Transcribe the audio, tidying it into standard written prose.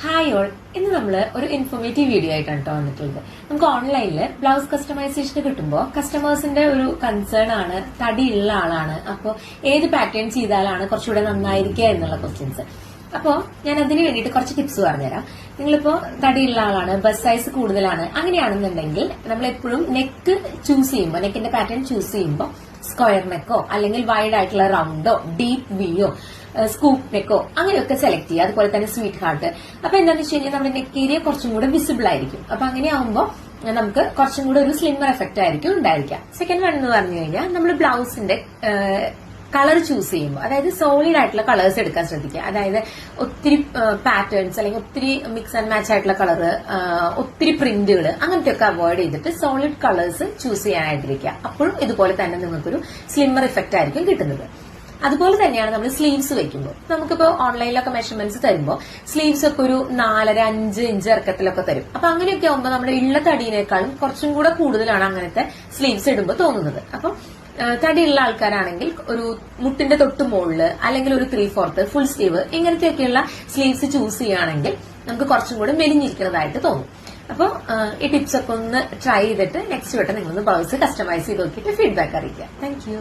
Hi all, ഇന്ന് നമ്മള് ഒരു ഇൻഫോർമേറ്റീവ് വീഡിയോ ആയിട്ടാണ് കേട്ടോ വന്നിട്ടുള്ളത്. നമുക്ക് ഓൺലൈനിൽ ബ്ലൗസ് കസ്റ്റമൈസേഷൻ കിട്ടുമ്പോൾ കസ്റ്റമേഴ്സിന്റെ ഒരു കൺസേൺ ആണ്, തടിയുള്ള ആളാണ്, അപ്പോൾ ഏത് പാറ്റേൺ ചെയ്താലാണ് കുറച്ചുകൂടെ നന്നായിരിക്കുക എന്നുള്ള ക്വസ്റ്റ്യൻസ്. അപ്പോ ഞാൻ അതിന് വേണ്ടിയിട്ട് കുറച്ച് ടിപ്സ് പറഞ്ഞുതരാം. നിങ്ങളിപ്പോ തടിയുള്ള ആളാണ്, ബസ് സൈസ് കൂടുതലാണ്, അങ്ങനെയാണെന്നുണ്ടെങ്കിൽ നമ്മൾ എപ്പോഴും നെക്ക് ചൂസ് ചെയ്യുമ്പോൾ, നെക്കിന്റെ പാറ്റേൺ ചൂസ് ചെയ്യുമ്പോൾ സ്ക്വയർ നെക്കോ അല്ലെങ്കിൽ വൈഡ് ആയിട്ടുള്ള റൗണ്ടോ ഡീപ്പ് വിയോ സ്കൂപ്പ് നെക്കോ അങ്ങനെയൊക്കെ സെലക്ട് ചെയ്യുക. അതുപോലെ തന്നെ സ്വീറ്റ് ഹാർട്ട്. അപ്പൊ എന്താണെന്ന് വെച്ച് കഴിഞ്ഞാൽ നമ്മുടെ നെക്ക് ഏരിയ കുറച്ചും കൂടെ വിസിബിൾ ആയിരിക്കും. അപ്പൊ അങ്ങനെയാവുമ്പോൾ നമുക്ക് കുറച്ചും കൂടെ ഒരു സ്ലിമ്മർ എഫക്റ്റ് ആയിരിക്കും ഉണ്ടായിരിക്കുക. സെക്കൻഡ് വൺ എന്ന് പറഞ്ഞു കഴിഞ്ഞാൽ നമ്മൾ ബ്ലൗസിന്റെ കളർ ചൂസ് ചെയ്യുമ്പോൾ, അതായത് സോളിഡ് ആയിട്ടുള്ള കളേഴ്സ് എടുക്കാൻ ശ്രദ്ധിക്കുക. അതായത് ഒത്തിരി പാറ്റേൺസ് അല്ലെങ്കിൽ ഒത്തിരി മിക്സ് ആൻഡ് മാച്ച് ആയിട്ടുള്ള കളർ, ഒത്തിരി പ്രിന്റുകൾ അങ്ങനത്തെ ഒക്കെ അവോയ്ഡ് ചെയ്തിട്ട് സോളിഡ് കളേഴ്സ് ചൂസ് ചെയ്യാനായിട്ടിരിക്കുക. അപ്പോഴും ഇതുപോലെ തന്നെ നിങ്ങൾക്കൊരു സ്ലിമ്മർ ഇഫക്റ്റ് ആയിരിക്കും കിട്ടുന്നത്. അതുപോലെ തന്നെയാണ് നമ്മൾ സ്ലീവ്സ് വെക്കുമ്പോൾ. നമുക്കിപ്പോ ഓൺലൈനിലൊക്കെ മെഷർമെന്റ്സ് തരുമ്പോൾ സ്ലീവ്സ് ഒക്കെ ഒരു 4.5 ഇഞ്ച് ഇറക്കത്തിലൊക്കെ തരും. അപ്പൊ അങ്ങനെയൊക്കെ ആകുമ്പോൾ നമ്മുടെ ഉള്ള തടീനേക്കാളും കുറച്ചും കൂടെ കൂടുതലാണ് അങ്ങനത്തെ സ്ലീവ്സ് ഇടുമ്പോൾ തോന്നുന്നത്. അപ്പം തടിയുള്ള ആൾക്കാരാണെങ്കിൽ ഒരു മുട്ടിന്റെ തൊട്ട് മുകളില് അല്ലെങ്കിൽ ഒരു 3/4 ഫുൾ സ്ലീവ് ഇങ്ങനത്തെയൊക്കെയുള്ള സ്ലീവ്സ് ചൂസ് ചെയ്യുകയാണെങ്കിൽ നമുക്ക് കുറച്ചും കൂടെ മെലിഞ്ഞിരിക്കുന്നതായിട്ട് തോന്നും. അപ്പോൾ ഈ ടിപ്സ് ഒക്കെ ഒന്ന് ട്രൈ ചെയ്തിട്ട് നെക്സ്റ്റ് വട്ടം നിങ്ങളൊന്ന് ബ്ലൗസ് കസ്റ്റമൈസ് ചെയ്ത് നോക്കിയിട്ട് ഫീഡ്ബാക്ക് അറിയിക്കുക. Thank you.